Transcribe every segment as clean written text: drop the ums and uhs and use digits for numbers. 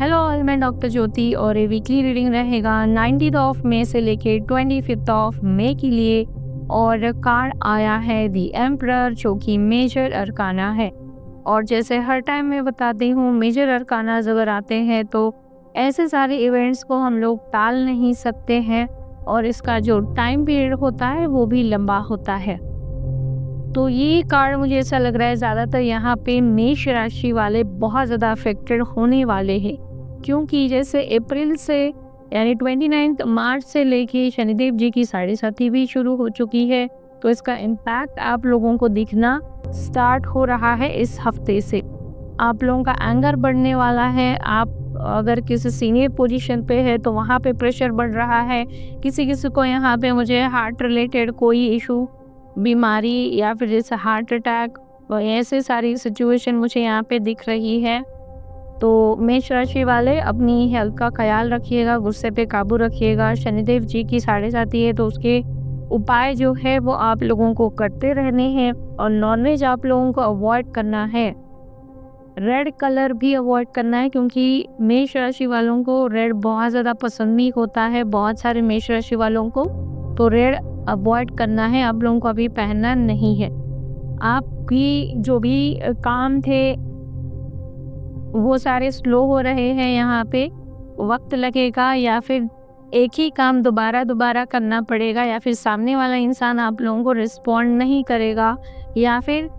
Hello all, मैं doctor ज्योति और ये वीकली रीडिंग रहेगा 19 ऑफ मई से लेके 25 ऑफ मई के लिए। और कार्ड आया है दी एम्परर, जो कि मेजर अरकाना है। और जैसे हर टाइम मैं बताती हूँ, मेजर अरकाना अगर आते हैं तो ऐसे सारे इवेंट्स को हम लोग टाल नहीं सकते हैं, और इसका जो टाइम पीरियड होता है वो भी लंबा होता है। तो ये कार्ड मुझे ऐसा लग रहा है ज़्यादातर यहाँ पे मेष राशि वाले बहुत ज़्यादा अफेक्टेड होने वाले हैं, क्योंकि जैसे अप्रैल से यानी 29 मार्च से लेके शनिदेव जी की साढ़े साथी भी शुरू हो चुकी है। तो इसका इम्पैक्ट आप लोगों को दिखना स्टार्ट हो रहा है इस हफ्ते से। आप लोगों का एंगर बढ़ने वाला है। आप अगर किसी सीनियर पोजीशन पे है तो वहाँ पे प्रेशर बढ़ रहा है। किसी को यहाँ पे मुझे हार्ट रिलेटेड कोई इशू, बीमारी या फिर जैसे हार्ट अटैक, ऐसे सारी सिचुएशन मुझे यहाँ पे दिख रही है। तो मेष राशि वाले अपनी हेल्थ का ख्याल रखिएगा, गुस्से पे काबू रखिएगा। शनिदेव जी की साढ़े साथी है तो उसके उपाय जो है वो आप लोगों को करते रहने हैं। और नॉनवेज आप लोगों को अवॉइड करना है। रेड कलर भी अवॉइड करना है, क्योंकि मेष राशि वालों को रेड बहुत ज़्यादा पसंद भी होता है, बहुत सारे मेष राशि वालों को। तो रेड अवॉइड करना है, आप लोगों को अभी पहनना नहीं है। आपकी जो भी काम थे वो सारे स्लो हो रहे हैं, यहाँ पे वक्त लगेगा, या फिर एक ही काम दोबारा करना पड़ेगा, या फिर सामने वाला इंसान आप लोगों को रिस्पॉन्ड नहीं करेगा, या फिर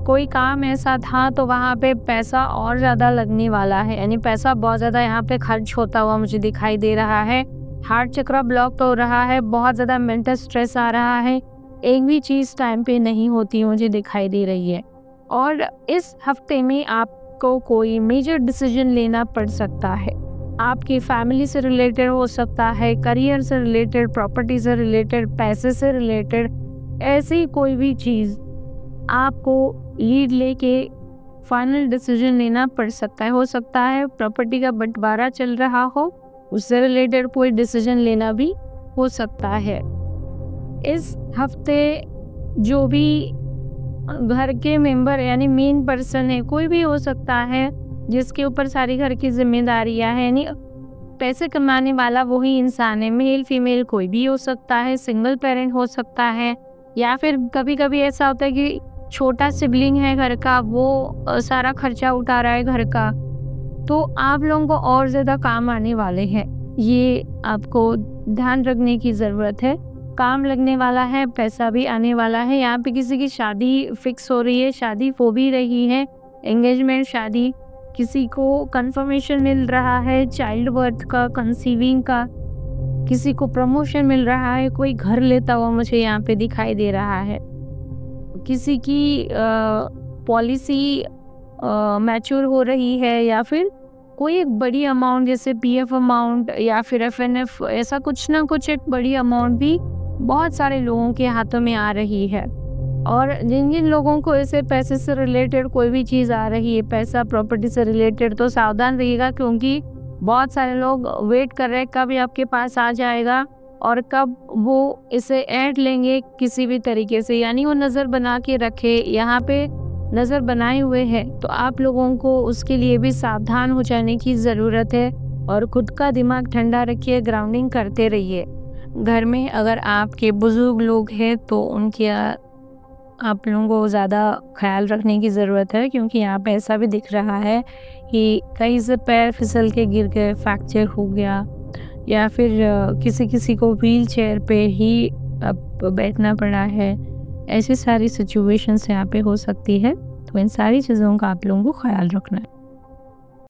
कोई काम ऐसा था तो वहाँ पे पैसा और ज़्यादा लगने वाला है। यानी पैसा बहुत ज़्यादा यहाँ पे खर्च होता हुआ मुझे दिखाई दे रहा है। हार्ट चक्र ब्लॉक हो रहा है, बहुत ज़्यादा मेंटल स्ट्रेस आ रहा है। एक भी चीज़ टाइम पे नहीं होती मुझे दिखाई दे रही है। और इस हफ्ते में आपको कोई मेजर डिसीजन लेना पड़ सकता है। आपकी फैमिली से रिलेटेड हो सकता है, करियर से रिलेटेड, प्रॉपर्टी से रिलेटेड, पैसे से रिलेटेड, ऐसी कोई भी चीज़ आपको लीड लेके फाइनल डिसीजन लेना पड़ सकता है। हो सकता है प्रॉपर्टी का बंटवारा चल रहा हो, उससे रिलेटेड कोई डिसीजन लेना भी हो सकता है। इस हफ्ते जो भी घर के मेंबर यानी मेन पर्सन है, कोई भी हो सकता है जिसके ऊपर सारी घर की जिम्मेदारियां हैं, यानी पैसे कमाने वाला वही इंसान है। मेल फीमेल कोई भी हो सकता है, सिंगल पेरेंट हो सकता है, या फिर कभी कभी ऐसा होता है कि छोटा सिबलिंग है घर का, वो सारा खर्चा उठा रहा है घर का। तो आप लोगों को और ज़्यादा काम आने वाले हैं, ये आपको ध्यान रखने की ज़रूरत है। काम लगने वाला है, पैसा भी आने वाला है। यहाँ पे किसी की शादी फिक्स हो रही है, शादी हो भी रही है, एंगेजमेंट शादी। किसी को कंफर्मेशन मिल रहा है चाइल्ड बर्थ का, कंसीविंग का। किसी को प्रमोशन मिल रहा है, कोई घर लेता हुआ मुझे यहाँ पे दिखाई दे रहा है। किसी की पॉलिसी मैच्योर हो रही है, या फिर कोई एक बड़ी अमाउंट जैसे पीएफ अमाउंट या फिर एफएनएफ, ऐसा कुछ ना कुछ एक बड़ी अमाउंट भी बहुत सारे लोगों के हाथों में आ रही है। और जिन जिन लोगों को ऐसे पैसे से रिलेटेड कोई भी चीज़ आ रही है, पैसा प्रॉपर्टी से रिलेटेड, तो सावधान रहिएगा, क्योंकि बहुत सारे लोग वेट कर रहे हैं कब ये आपके पास आ जाएगा और कब वो इसे ऐड लेंगे किसी भी तरीके से। यानी वो नज़र बना के रखे, यहाँ पे नज़र बनाए हुए हैं। तो आप लोगों को उसके लिए भी सावधान हो जाने की ज़रूरत है, और खुद का दिमाग ठंडा रखिए, ग्राउंडिंग करते रहिए। घर में अगर आपके बुज़ुर्ग लोग हैं तो उनके आप लोगों को ज़्यादा ख्याल रखने की ज़रूरत है, क्योंकि यहाँ पे ऐसा भी दिख रहा है कि कहीं से पैर फिसल के गिर गए, फ्रैक्चर हो गया, या फिर किसी को व्हील चेयर पे ही अब बैठना पड़ा है। ऐसी सारी सिचुएशंस यहाँ पे हो सकती है। तो इन सारी चीज़ों का आप लोगों को ख्याल रखना है।